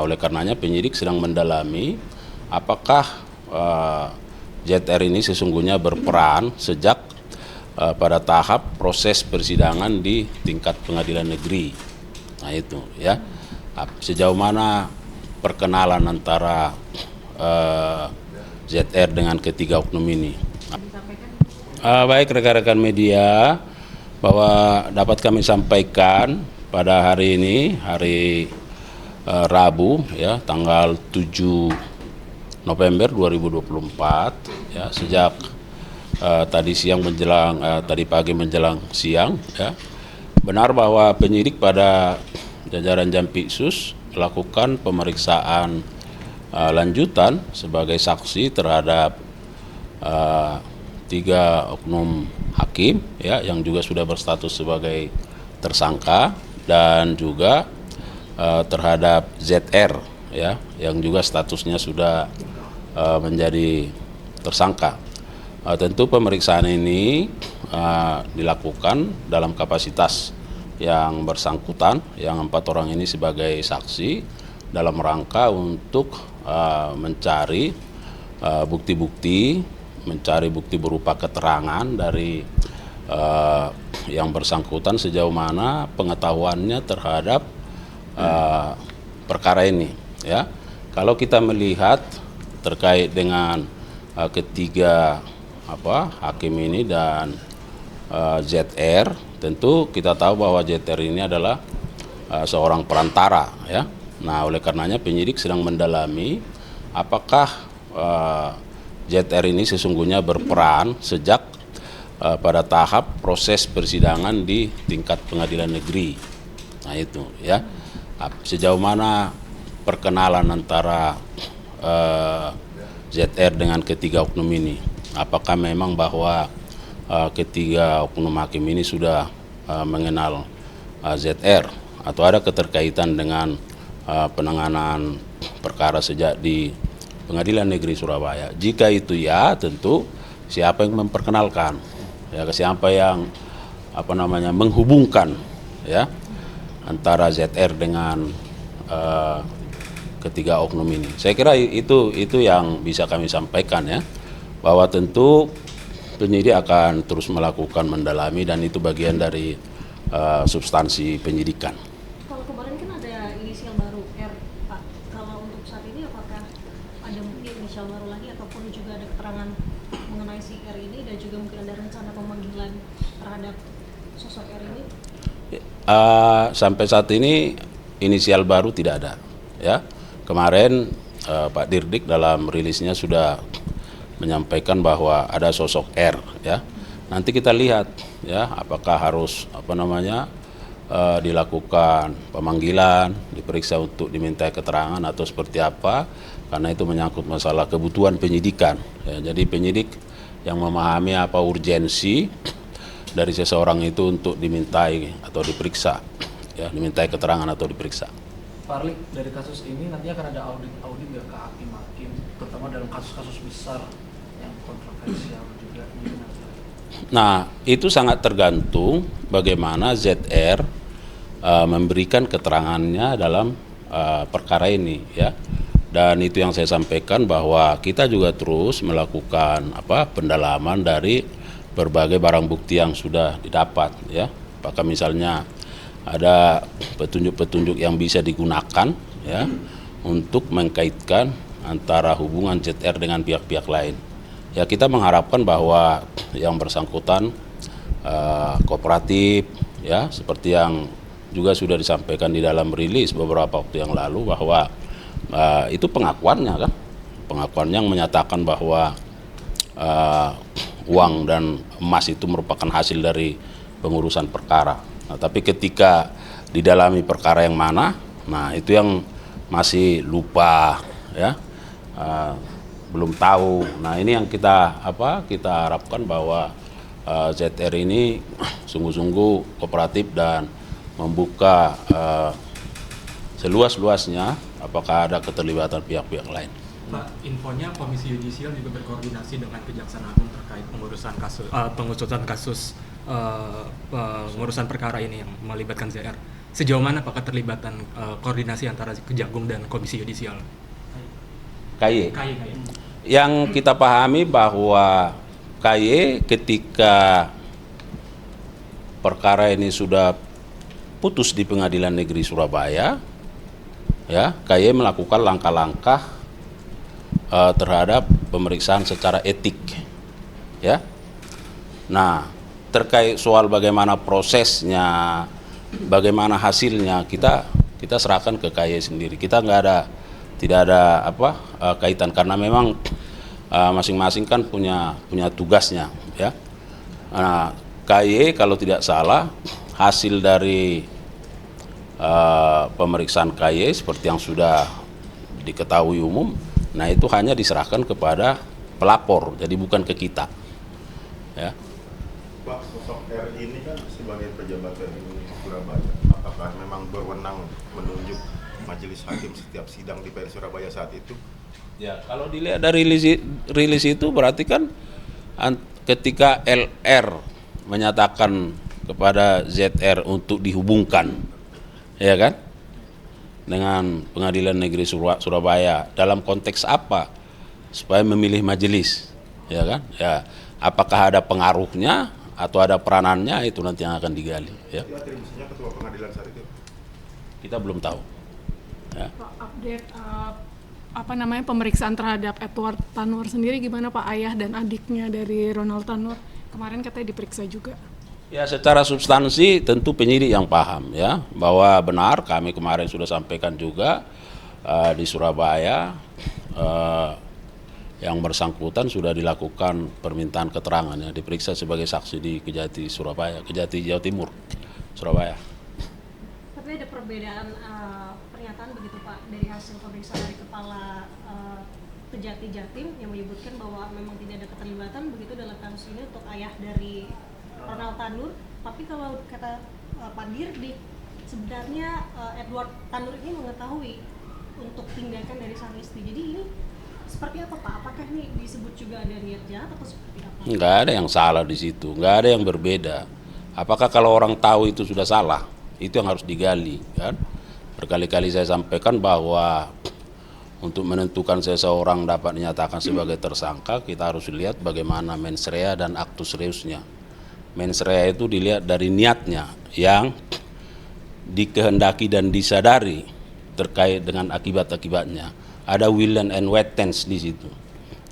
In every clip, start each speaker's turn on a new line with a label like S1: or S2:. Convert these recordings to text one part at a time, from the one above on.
S1: Oleh karenanya penyidik sedang mendalami apakah ZR ini sesungguhnya berperan sejak pada tahap proses persidangan di tingkat pengadilan negeri. Nah itu ya, sejauh mana perkenalan antara ZR dengan ketiga oknum ini. Baik rekan-rekan media, bahwa dapat kami sampaikan pada hari ini, hari Rabu ya, tanggal 7 November 2024 ya, sejak tadi pagi menjelang siang ya, benar bahwa penyidik pada jajaran Jampitsus melakukan pemeriksaan lanjutan sebagai saksi terhadap 3 oknum hakim ya, yang juga sudah berstatus sebagai tersangka, dan juga terhadap ZR ya, yang juga statusnya sudah menjadi tersangka. Tentu pemeriksaan ini dilakukan dalam kapasitas yang bersangkutan, yang 4 orang ini sebagai saksi dalam rangka untuk mencari bukti-bukti, mencari bukti berupa keterangan dari yang bersangkutan sejauh mana pengetahuannya terhadap perkara ini ya. Kalau kita melihat terkait dengan ketiga hakim ini dan ZR, tentu kita tahu bahwa ZR ini adalah seorang perantara ya. Nah, oleh karenanya penyidik sedang mendalami apakah ZR ini sesungguhnya berperan sejak pada tahap proses persidangan di tingkat pengadilan negeri. Nah itu ya, sejauh mana perkenalan antara ZR dengan ketiga oknum ini. Apakah memang bahwa ketiga oknum hakim ini sudah mengenal ZR, atau ada keterkaitan dengan penanganan perkara sejak di Pengadilan Negeri Surabaya. Jika itu ya, tentu siapa yang memperkenalkan ya, siapa yang menghubungkan ya antara ZR dengan ketiga oknum ini. Saya kira itu yang bisa kami sampaikan ya, bahwa tentu penyidik akan terus melakukan mendalami, dan itu bagian dari substansi penyidikan.
S2: Kalau kemarin kan ada inisial baru R, Pak. Kalau untuk saat ini apakah ada mungkin inisial baru lagi, ataupun juga ada keterangan mengenai si R ini, dan juga mungkin ada rencana pemanggilan terhadap sosok R ini?
S1: Sampai saat ini inisial baru tidak ada ya. Kemarin Pak Dirdik dalam rilisnya sudah menyampaikan bahwa ada sosok R ya. Nanti kita lihat ya, apakah harus dilakukan pemanggilan, diperiksa untuk diminta keterangan atau seperti apa, karena itu menyangkut masalah kebutuhan penyidikan ya. Jadi penyidik yang memahami apa urgensi dari seseorang itu untuk dimintai atau diperiksa ya, dimintai keterangan atau diperiksa.
S3: Pak Arli, dari kasus ini nanti akan ada audit nggak ke hakim-hakim, terutama dalam kasus-kasus besar yang kontroversial juga?
S1: Nah, itu sangat tergantung bagaimana ZR memberikan keterangannya dalam perkara ini ya. Dan itu yang saya sampaikan, bahwa kita juga terus melakukan pendalaman dari berbagai barang bukti yang sudah didapat ya. Apakah misalnya ada petunjuk-petunjuk yang bisa digunakan ya untuk mengkaitkan antara hubungan ZR dengan pihak-pihak lain. Ya, kita mengharapkan bahwa yang bersangkutan kooperatif ya, seperti yang juga sudah disampaikan di dalam rilis beberapa waktu yang lalu, bahwa itu pengakuannya kan, pengakuannya yang menyatakan bahwa uang dan emas itu merupakan hasil dari pengurusan perkara. Nah, tapi ketika didalami perkara yang mana, nah itu yang masih lupa ya, belum tahu. Nah, ini yang kita harapkan, bahwa ZR ini sungguh-sungguh kooperatif dan membuka seluas-luasnya apakah ada keterlibatan pihak-pihak lain.
S4: Pak, infonya Komisi Yudisial juga berkoordinasi dengan Kejaksaan Agung terkait pengurusan kasus pengurusan perkara ini yang melibatkan ZR. Sejauh mana Pak keterlibatan koordinasi antara Kejagung dan Komisi Yudisial?
S1: KY.
S4: KY.
S1: Yang kita pahami bahwa KY ketika perkara ini sudah putus di Pengadilan Negeri Surabaya, ya, KY melakukan langkah-langkah terhadap pemeriksaan secara etik, ya. Nah, terkait soal bagaimana prosesnya, bagaimana hasilnya, kita serahkan ke KY sendiri. Kita tidak ada kaitan, karena memang masing-masing kan punya tugasnya, ya. Nah, KY kalau tidak salah hasil dari pemeriksaan KY seperti yang sudah diketahui umum, nah itu hanya diserahkan kepada pelapor, jadi bukan ke kita, ya.
S5: Pak, sosok R ini kan sebagai pejabat RI Surabaya, apakah memang berwenang menunjuk majelis hakim setiap sidang di PN Surabaya saat itu?
S1: Ya, kalau dilihat dari rilis itu berarti kan ketika LR menyatakan kepada ZR untuk dihubungkan, ya kan, dengan Pengadilan Negeri Surabaya dalam konteks apa? Supaya memilih majelis, ya kan? Ya, apakah ada pengaruhnya atau ada peranannya, itu nanti yang akan digali, ya.
S5: Itu atribusinya ketua pengadilan saat itu?
S1: Kita belum tahu. Ya.
S6: Pak, update pemeriksaan terhadap Edward Tanur sendiri gimana Pak, ayah dan adiknya dari Ronald Tanur kemarin katanya diperiksa juga.
S1: Ya, secara substansi tentu penyidik yang paham, ya, bahwa benar kami kemarin sudah sampaikan juga di Surabaya yang bersangkutan sudah dilakukan permintaan keterangan, ya, diperiksa sebagai saksi di Kejati Jawa Timur, Surabaya.
S2: Tapi ada perbedaan pernyataan begitu Pak dari hasil pemeriksaan dari kepala Kejati Jatim yang menyebutkan bahwa memang tidak ada keterlibatan begitu dalam kasus ini untuk ayah dari Ronald Tanur, tapi kalau kata Pak Dirdik sebenarnya Edward Tanur ini mengetahui untuk tindakan dari sang istri. Jadi ini seperti apa Pak? Apakah ini disebut juga ada niat jahat atau seperti apa?
S1: Nggak ada yang salah di situ, nggak ada yang berbeda. Apakah kalau orang tahu itu sudah salah? Itu yang harus digali, kan? Berkali-kali saya sampaikan bahwa untuk menentukan seseorang dapat dinyatakan sebagai tersangka, kita harus lihat bagaimana mens rea dan actus reusnya. Mens rea itu dilihat dari niatnya yang dikehendaki dan disadari terkait dengan akibat-akibatnya. Ada will and way tense di situ.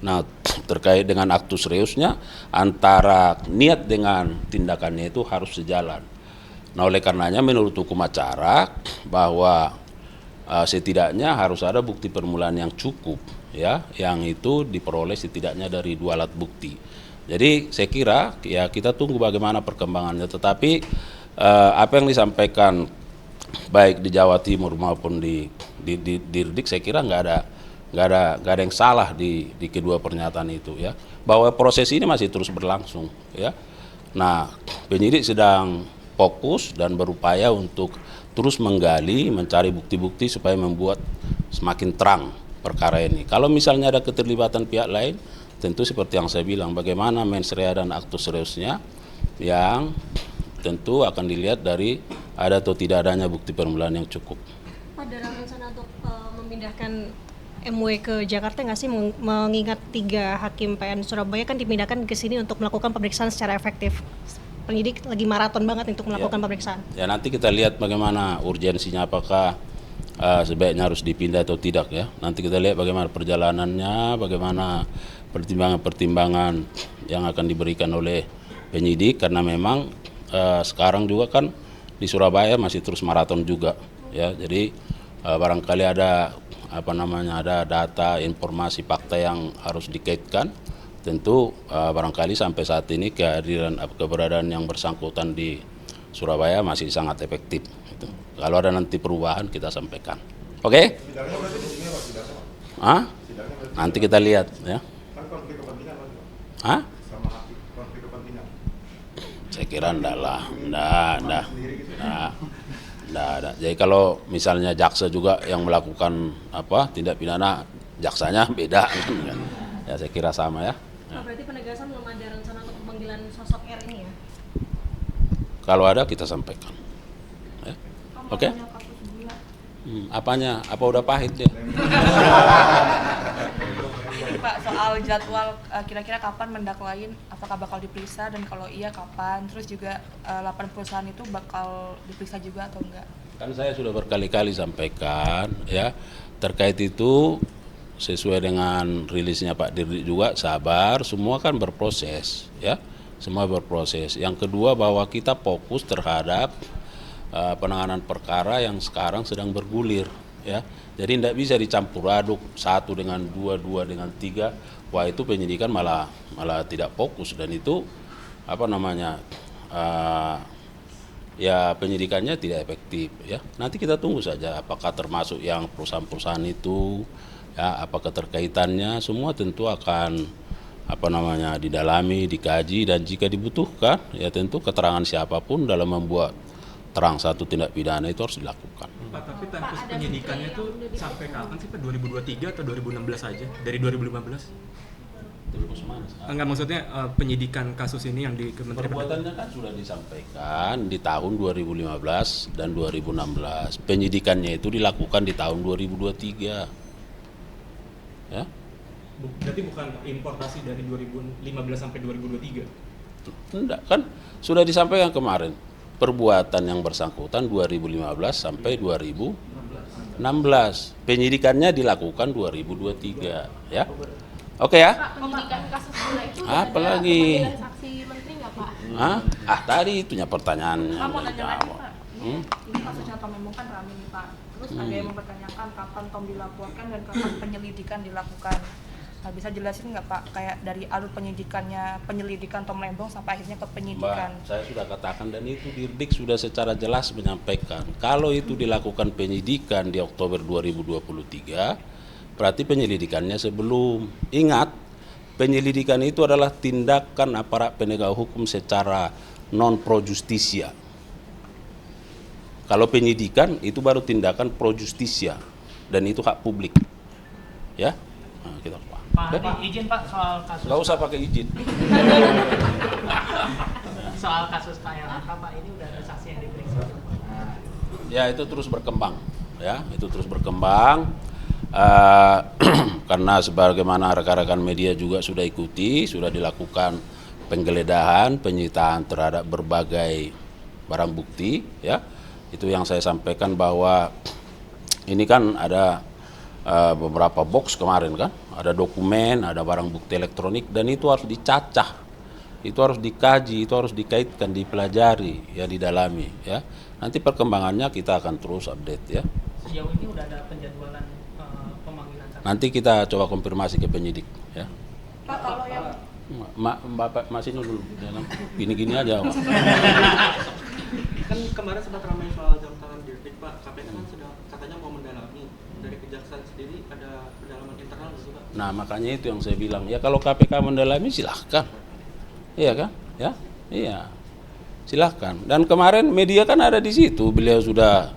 S1: Nah, terkait dengan actus reusnya, antara niat dengan tindakannya itu harus sejalan. Nah, oleh karenanya menurut hukum acara bahwa setidaknya harus ada bukti permulaan yang cukup, ya, yang itu diperoleh setidaknya dari 2 alat bukti. Jadi saya kira ya kita tunggu bagaimana perkembangannya. Tetapi apa yang disampaikan baik di Jawa Timur maupun di Dirdik, saya kira nggak ada yang salah di kedua pernyataan itu, ya. Bahwa proses ini masih terus berlangsung, ya. Nah, penyidik sedang fokus dan berupaya untuk terus menggali, mencari bukti-bukti supaya membuat semakin terang perkara ini. Kalau misalnya ada keterlibatan pihak lain, tentu seperti yang saya bilang, bagaimana mens rea dan actus reusnya yang tentu akan dilihat dari ada atau tidak adanya bukti permulaan yang cukup.
S2: Pak, dalam rencana untuk memindahkan MW ke Jakarta nggak sih, mengingat 3 hakim PN Surabaya kan dipindahkan ke sini untuk melakukan pemeriksaan secara efektif. Penyidik lagi maraton banget untuk melakukan pemeriksaan. Ya,
S1: nanti kita lihat bagaimana urgensinya, apakah sebaiknya harus dipindah atau tidak, ya. Nanti kita lihat bagaimana perjalanannya, bagaimana pertimbangan-pertimbangan yang akan diberikan oleh penyidik, karena memang sekarang juga kan di Surabaya masih terus maraton juga, ya. Jadi barangkali ada ada data, informasi, fakta yang harus dikaitkan. Tentu barangkali sampai saat ini keberadaan yang bersangkutan di Surabaya masih sangat efektif. Gitu. Kalau ada nanti perubahan kita sampaikan. Oke?
S5: Sidangnya berarti di sini Pak, sidangnya Pak?
S1: Hah?
S5: Sidangnya berarti
S1: Nanti kita lihat, ya.
S5: kan konflik kepentingan Pak?
S1: Hah?
S5: Sama hakim konflik kepentingan.
S1: Saya kira enggak lah, enggak.
S5: Sendiri gitu.
S1: Enggak ada. Jadi kalau misalnya jaksa juga yang melakukan tindak pidana, jaksanya beda kan. Ya saya kira sama, ya.
S2: Pak, berarti penegasan belum ada rencana untuk pemanggilan sosok R ini, ya?
S1: Kalau ada kita sampaikan. Ya.
S6: Pak,
S1: Oke? Apanya? Apa udah pahit ya?
S7: Ini Pak, soal jadwal kira-kira kapan mendak lain, apakah bakal diperiksa dan kalau iya kapan? Terus juga 8 perusahaan itu bakal diperiksa juga atau enggak?
S1: Kan saya sudah berkali-kali sampaikan ya, terkait itu sesuai dengan rilisnya Pak Dirdik juga, sabar, semua kan berproses ya, semua berproses. Yang kedua bahwa kita fokus terhadap penanganan perkara yang sekarang sedang bergulir ya. Jadi tidak bisa dicampur aduk 1 dengan 2, 2 dengan 3. Wah, itu penyidikan malah tidak fokus, dan itu ya penyidikannya tidak efektif ya. Nanti kita tunggu saja apakah termasuk yang perusahaan-perusahaan itu ya, apa keterkaitannya, semua tentu akan didalami, dikaji, dan jika dibutuhkan ya tentu keterangan siapapun dalam membuat terang satu tindak pidana itu harus dilakukan.
S4: Pak, tapi tempus penyidikannya itu sampai kapan sih Pak? 2023 atau 2016 saja? Dari 2015?
S1: Terus mana?
S4: Enggak, maksudnya penyidikan kasus ini yang di Kementerian
S1: Perbuatannya kan sudah disampaikan di tahun 2015 dan 2016. Penyidikannya itu dilakukan di tahun 2023. Ya?
S4: Berarti bukan importasi dari 2015 sampai 2023?
S1: Enggak, kan sudah disampaikan kemarin. Perbuatan yang bersangkutan 2015 sampai 2016. Penyidikannya dilakukan 2023, ya. Oke ya?
S6: Pak, penyidikan kasus gula itu
S1: Apalagi?
S6: ada pemanggilan saksi menteri nggak Pak?
S1: Tadi itunya pertanyaannya.
S7: Pak, mau tanya lagi Pak.
S1: Hmm?
S7: Ini kasusnya Tom Embong kan rame nih Pak. Terus ada yang mempertanyakan kapan Tom dilaporkan dan kapan penyelidikan dilakukan. Nah, bisa jelasin nggak Pak, kayak dari alur penyelidikan Tom Lembong sampai akhirnya ke penyidikan?
S1: Mbak, saya sudah katakan dan itu Dirdik sudah secara jelas menyampaikan. Kalau itu dilakukan penyidikan di Oktober 2023, berarti penyelidikannya sebelum. Ingat, penyelidikan itu adalah tindakan aparat penegak hukum secara non pro justisia. Kalau penyidikan itu baru tindakan pro justisia, dan itu hak publik. Ya, nah, kita
S8: Pak, izin Pak soal kasus.
S1: Nggak usah pakai izin.
S8: Soal kasus KLHK Pak, ini udah ada saksi yang diperiksa.
S1: Ya, itu terus berkembang. Ya, itu terus berkembang. Karena sebagaimana rekan-rekan media juga sudah ikuti, sudah dilakukan penggeledahan, penyitaan terhadap berbagai barang bukti. Ya, itu yang saya sampaikan bahwa ini kan ada beberapa box kemarin kan, ada dokumen, ada barang bukti elektronik, dan itu harus dicacah, itu harus dikaji, itu harus dikaitkan, dipelajari, ya, didalami, ya. Nanti perkembangannya kita akan terus update, ya.
S8: Sejauh ini udah ada penjadwalan pemanggilan saksi.
S1: Nanti kita coba konfirmasi ke penyidik, ya.
S7: Pak, kalau yang
S1: Bapak masih dulu, gini-gini aja.
S9: Kan kemarin sempat ramai soal jam tangan Dirdik Pak, KPK kan sudah katanya mau mendalami. Dari kejaksaan sendiri ada pendalaman internal gitu Pak?
S1: Nah, makanya itu yang saya bilang, ya kalau KPK mendalami silahkan, iya kan, ya, iya, silahkan. Dan kemarin media kan ada di situ, beliau sudah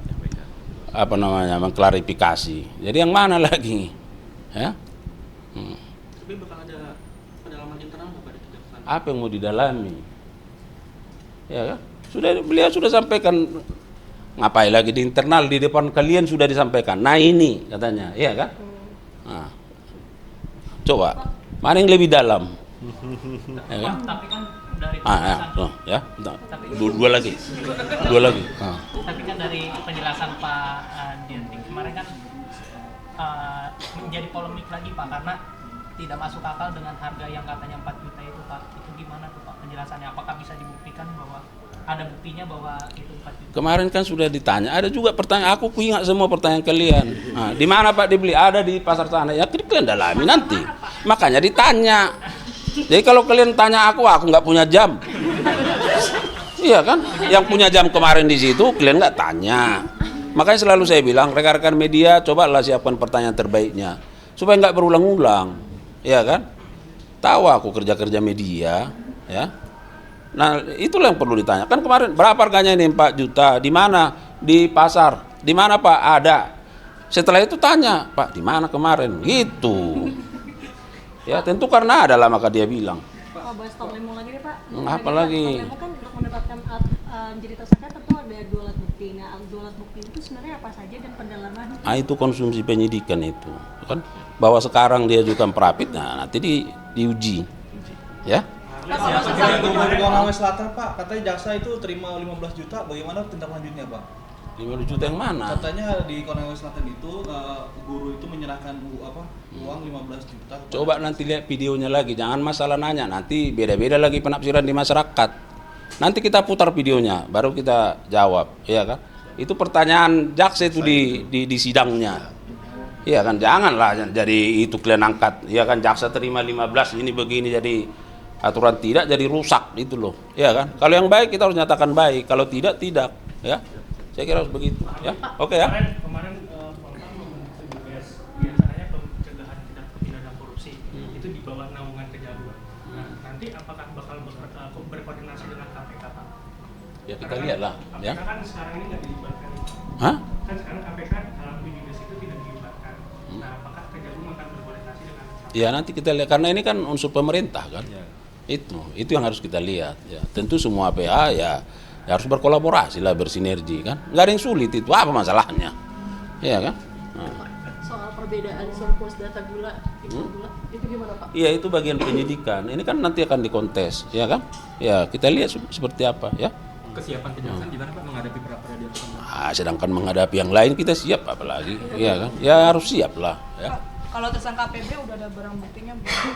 S1: mengklarifikasi. Jadi yang mana lagi, ya?
S9: Tapi bakal ada pendalaman internal nggak Pak di kejaksaan?
S1: Apa yang mau didalami, ya kan? Beliau sudah sampaikan. Ngapain lagi di internal, di depan kalian sudah disampaikan. Nah ini katanya, iya kan? Nah, coba, mana yang lebih dalam? Ya kan?
S8: Tapi kan dari
S1: dua lagi.
S8: Tapi kan dari penjelasan Pak Dirdik kemarin kan menjadi polemik lagi Pak, karena tidak masuk akal dengan harga yang katanya 4 juta itu Pak. Itu gimana tuh Pak penjelasannya? Apakah bisa dibuktikan bahwa ada buktinya bahwa itu 4 juta?
S1: Kemarin kan sudah ditanya, ada juga pertanyaan, aku ingat semua pertanyaan kalian. Nah, di mana Pak dibeli? Ada di pasar sana. Ya kalian dalami nanti. Makanya ditanya. Jadi kalau kalian tanya aku nggak punya jam. Iya kan? Yang punya jam kemarin di situ kalian nggak tanya. Makanya selalu saya bilang, rekan-rekan media cobalah siapkan pertanyaan terbaiknya supaya nggak berulang-ulang. Iya kan? Tahu aku kerja-kerja media, ya. Nah, itulah yang perlu ditanya. Kan kemarin berapa harganya ini 4 juta? Di mana? Di pasar. Di mana Pak? Ada. Setelah itu tanya, Pak, di mana kemarin? Gitu. Ya, tentu karena ada lah maka dia bilang.
S2: Pak, bahas Tom Lembong lagi nih Pak.
S1: Apa lagi?
S2: Tom Lembong kan untuk mendapatkan menjadi tersangka tentu ada 2 alat bukti. Nah, 2 alat bukti itu sebenarnya apa saja dan pendalaman?
S1: Itu konsumsi penyidikan itu kan, bahwa sekarang dia juga perapit, nah nanti diuji ya.
S3: Gubernur Konawe Selatan Pak, katanya jaksa itu terima 15 juta, bagaimana tindak lanjutnya Pak?
S1: 50 juta yang mana?
S3: Katanya di Konawe Selatan itu guru itu menyerahkan uang 15 juta.
S1: Coba nanti lihat videonya lagi, jangan masalah nanya, nanti beda-beda lagi penafsiran di masyarakat. Nanti kita putar videonya, baru kita jawab, ya kan? Itu pertanyaan jaksa itu di sidangnya. Iya kan, janganlah jadi itu kalian angkat. Ya kan, jaksa terima 15 ini begini, jadi aturan tidak jadi rusak itu loh. Ya kan? Kalau yang baik kita harus nyatakan baik, kalau tidak ya. Saya kira harus begitu, ya. Oke ya.
S4: Kemarin biasanya pencegahan tindak pidana korupsi itu di bawah naungan Kejaksaan. Nah, nanti apakah bakal berkoordinasi dengan KPK, Pak?
S1: Ya kita lihatlah, ya.
S4: KPK kan sekarang ini nggak dilibatkan.
S1: Hah?
S4: Kan sekarang KPK dalam Unides itu tidak dilibatkan. Nah, apakah Kejaksaan akan berkoordinasi dengan KPK?
S1: Ya nanti kita lihat, karena ini kan unsur pemerintah kan. Itu yang harus kita lihat. Ya. Tentu semua PH ya harus berkolaborasi lah, bersinergi kan. Nggak ada yang sulit itu, apa masalahnya? Iya kan? Nah.
S2: Soal perbedaan surplus data gula, gula itu gimana Pak?
S1: Iya, itu bagian penyidikan. Ini kan nanti akan dikontes, ya kan? Ya kita lihat seperti apa ya.
S4: Kesiapan Kejaksaan gimana Pak menghadapi pra-peradilan?
S1: Sedangkan menghadapi yang lain kita siap apalagi, iya kan? Ya harus siap lah. Ya.
S7: Kalau tersangka PB udah ada barang buktinya belum?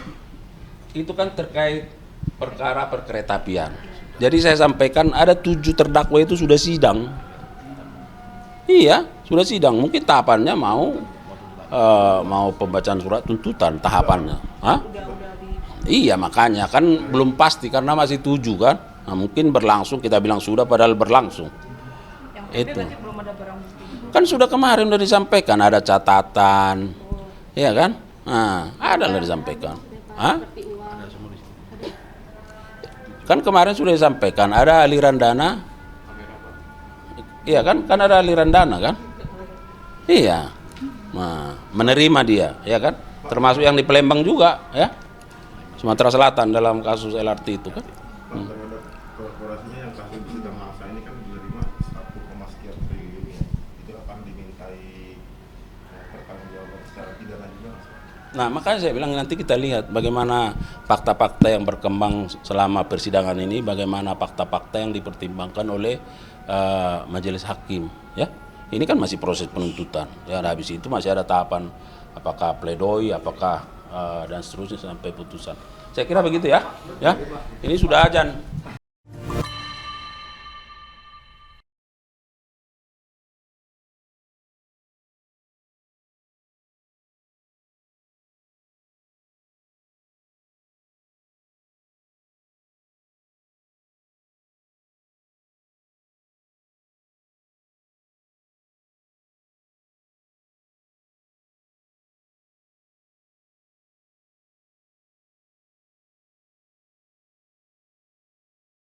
S1: Itu kan terkait perkara perkereta apian. Jadi saya sampaikan ada 7 terdakwa itu sudah sidang. Iya, sudah sidang. Mungkin tahapannya mau pembacaan surat tuntutan tahapannya. Hah? Iya, makanya kan belum pasti karena masih 7 kan. Nah, mungkin berlangsung, kita bilang sudah padahal berlangsung.
S7: Yang PB
S1: Itu.
S7: berarti belum ada barang bukti.
S1: Kan sudah kemarin udah disampaikan ada catatan. Iya kan? Nah, ada lah disampaikan. Hah? Kan kemarin sudah disampaikan ada aliran dana. Iya kan? Kan ada aliran dana kan? Iya. Nah, menerima dia, ya kan? Termasuk yang di Palembang juga, ya. Sumatera Selatan dalam kasus LRT itu kan.
S5: Terhadap korporasinya yang kasus di sidang masa ini kan menerima 1, sekian triliun ya. Itu akan dimintai pertanggungjawaban secara pidana juga.
S1: Nah, makanya saya bilang nanti kita lihat bagaimana fakta-fakta yang berkembang selama persidangan ini, bagaimana fakta-fakta yang dipertimbangkan oleh majelis hakim, ya. Ini kan masih proses penuntutan. Ya, habis itu masih ada tahapan apakah pledoi, apakah dan seterusnya sampai putusan. Saya kira begitu ya. Ya. Ini sudah azan.